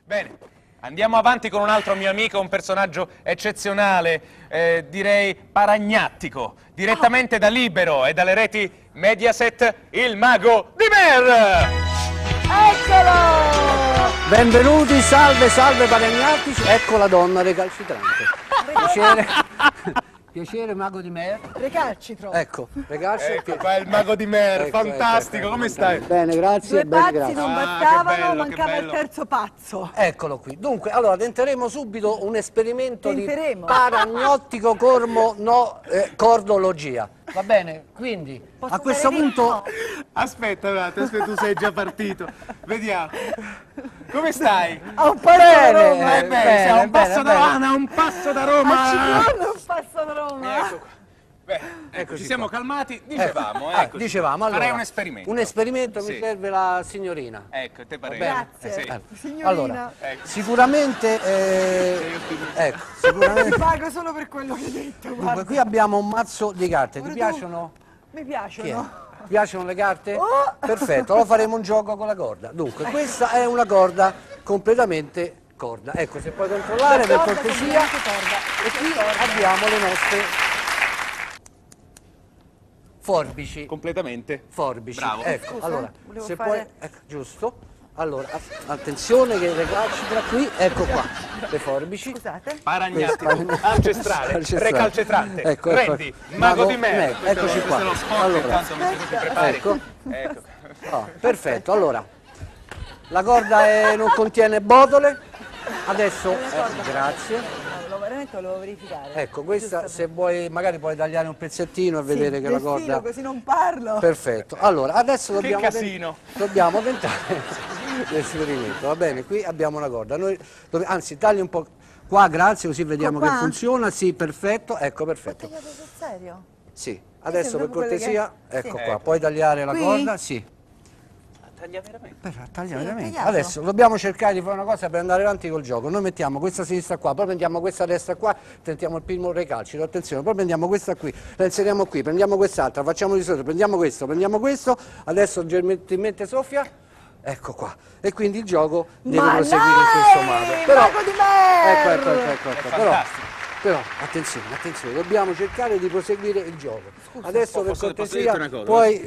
Bene, andiamo avanti con un altro mio amico, un personaggio eccezionale, direi paragnattico, direttamente da Libero e dalle reti Mediaset, il mago di Mer! Eccolo! Benvenuti, salve, salve paragnatici, ecco la donna recalcitrante. Piacere, piacere mago di Mer. Recalcitro. Ecco, Ecco qua è il mago di Mer, Ecco, fantastico, ecco, come stai? Bene, grazie, Due bene, pazzi grazie. non Ah, che bastavano, bello, mancava che il bello. terzo pazzo. Eccolo qui. Dunque, allora tenteremo subito un esperimento Tenteremo. di paragnottico cordologia. Va bene? Quindi, Posso a questo andare punto... dritto? Aspetta un attimo, tu sei già partito. Vediamo. Come stai? A un passo da Roma. Bene, siamo a un passo da bene. Roma, a un passo da Roma. A Cipriano un passo da Roma. Ecco qua. Beh, ecco, ci siamo calmati, Ecco. dicevamo, Ah, ecco. dicevamo, allora, Farei un esperimento. Un esperimento, Sì. mi serve la signorina. Ecco, te pare? Grazie. Sì. Signorina. Allora, Ecco. sicuramente, ecco, sicuramente... Ti pago solo per quello che hai detto, Dunque, guarda. qui abbiamo un mazzo di carte, ti Pure tu. piacciono? Mi Chi è? piacciono. Ti piacciono le carte? Oh! Perfetto, allora faremo un gioco con la corda. Dunque, questa è una corda completamente corda. Ecco, se puoi controllare per Corda, cortesia. completamente corda. E qui abbiamo le nostre forbici. Completamente. Forbici. Bravo. Ecco, Scusa, allora, volevo se fare- puoi, ecco, giusto. Allora, attenzione che recalcitra qui, ecco qua, le forbici. Scusate. Paragnatico, Questo- ancestrale, Ancestrale. recalcitrante, Ecco, Randy, mago di Mer. eccoci qua. Questo è lo spot, Allora, intanto mentre tu ti prepari. ecco. Ecco. Ah, perfetto, allora, la corda non contiene botole, adesso, grazie. Veramente volevo verificare. Ecco, questa se vuoi, magari puoi tagliare un pezzettino e vedere che la corda... così non parlo. Perfetto, allora adesso Che dobbiamo, casino. dobbiamo tentare l'esperimento, va bene? Qui abbiamo una corda, noi anzi tagli un po' qua, grazie, così vediamo Qua? che funziona, sì, perfetto, ecco, perfetto. Tagliato sul serio? Sì, adesso per proprio quelle cortesia, che- ecco sì. qua, puoi tagliare la Qui? corda? Sì. Taglia veramente. Taglia Sì, veramente. tagliato. Adesso dobbiamo cercare di fare una cosa per andare avanti col gioco. Noi mettiamo questa sinistra qua, poi prendiamo questa destra qua, tentiamo il primo recalcito, attenzione, poi prendiamo questa qui, la inseriamo qui, prendiamo quest'altra, facciamo di sotto, prendiamo questo, adesso gentilmente soffia, ecco qua. E quindi il gioco deve Ma proseguire in questo modo. mago di Mer! Ecco. Però, attenzione, dobbiamo cercare di proseguire il gioco. Adesso per posso cortesia, dirti una cosa? poi...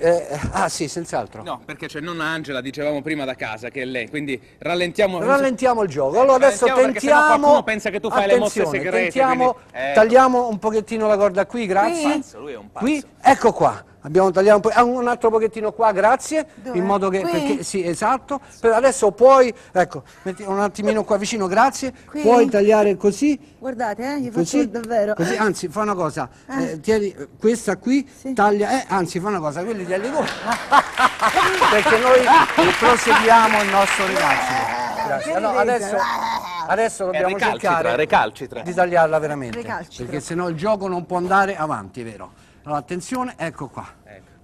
ah sì, senz'altro. No, perché c'è nonna Angela, dicevamo prima da casa, che è lei, quindi rallentiamo. Rallentiamo il gioco. Allora adesso Rallentiamo perché sennò tentiamo. qualcuno pensa che tu fai le mosse Attenzione, segrete, Tentiamo, quindi- tagliamo un pochettino la corda qui, grazie. Pazzo, lui è un pazzo. Qui, ecco qua. Abbiamo tagliato un po', un altro pochettino qua, grazie. Dove? In modo che, Qui? perché, sì, esatto. Per adesso puoi, ecco, metti un attimino qua vicino, grazie. Qui? Puoi tagliare così. Guardate, gli faccio Così, il davvero. così, anzi, fa una cosa, tieni questa qui, Sì. taglia, anzi, fa una cosa, quelli tagli voi. Perché noi proseguiamo il nostro recalcito. Grazie. Allora, adesso dobbiamo cercare recalcitra. di tagliarla veramente, Recalcitro. perché sennò il gioco non può andare avanti, vero? Allora, attenzione, ecco qua,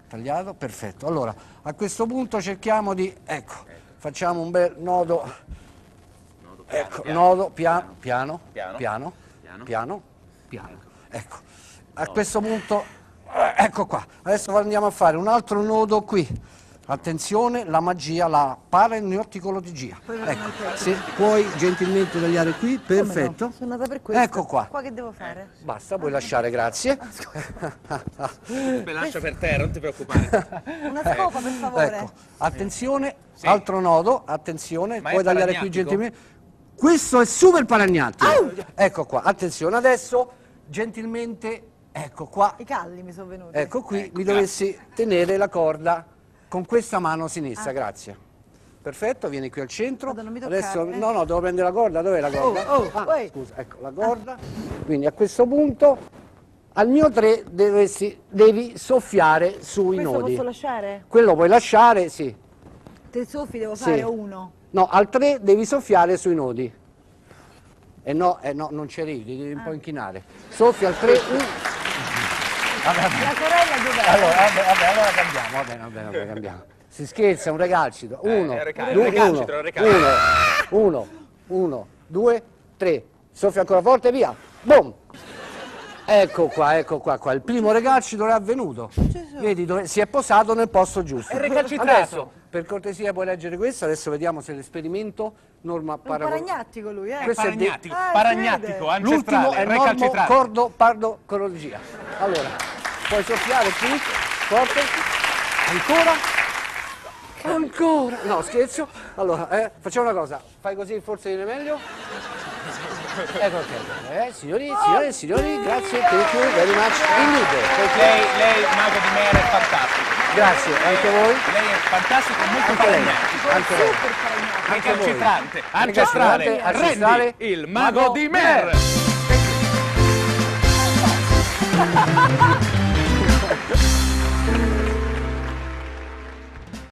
tagliato, perfetto. Allora, a questo punto cerchiamo di, ecco, facciamo un bel nodo, ecco, nodo, piano, ecco. A questo punto, ecco qua, adesso andiamo a fare un altro nodo qui. Attenzione, la magia, la paragnotticologia. Ecco, se puoi gentilmente tagliare qui, perfetto. Sono andata per questo. Ecco qua. Qua che devo fare? Basta, puoi lasciare, grazie. Me lascia per terra, non ti preoccupare. Una scopa, per favore. Ecco, attenzione, altro nodo, attenzione, Ma è puoi tagliare qui paragnatico? gentilmente. Questo è super paragnatico. Ecco qua, attenzione, adesso gentilmente, ecco qua, I calli mi sono venuti. ecco qui, mi dovessi tenere la corda con questa mano sinistra, grazie. Perfetto, vieni qui al centro. Vado, non mi toccare, Adesso, eh. no, devo prendere la corda, dov'è la corda? Oi. Scusa, ecco la corda. Quindi a questo punto, al mio 3 devi soffiare sui Questo nodi. posso lasciare? Quello puoi lasciare, sì. Tre soffi devo Sì. fare o uno? No, al 3 devi soffiare sui nodi. No, non ci arrivi, devi un po' inchinare. Soffia al 3, La sorella dov'è? allora cambiamo, va bene, cambiamo. Si scherza, è un recalcito. Uno, due, tre. Soffia ancora forte, via. Boom. Ecco qua. Il primo recalcito è avvenuto. Vedi, si è posato nel posto giusto. È recalcitrato. Adesso, per cortesia, puoi leggere questo. Adesso vediamo se l'esperimento norma Un paragnattico lui, Questo è di- Paragnattico, Ah, paragnattico, L'ultimo ancestrale, è normo recalcitrante. cordo pardo corologia. Allora, puoi soffiare qui, forte, ancora, no scherzo. Allora, facciamo una cosa, fai così forse viene meglio. Ecco, ok. Signori, grazie, thank you very much. Indeed. Lei, mago di Mer, è fantastico. Grazie, anche voi. Lei è fantastico, molto Anche lei, paragnatico. anche lei. Anche voi. Recalcitrante, ancestrale, ancestrale, Randy, il mago di Mer. Mer.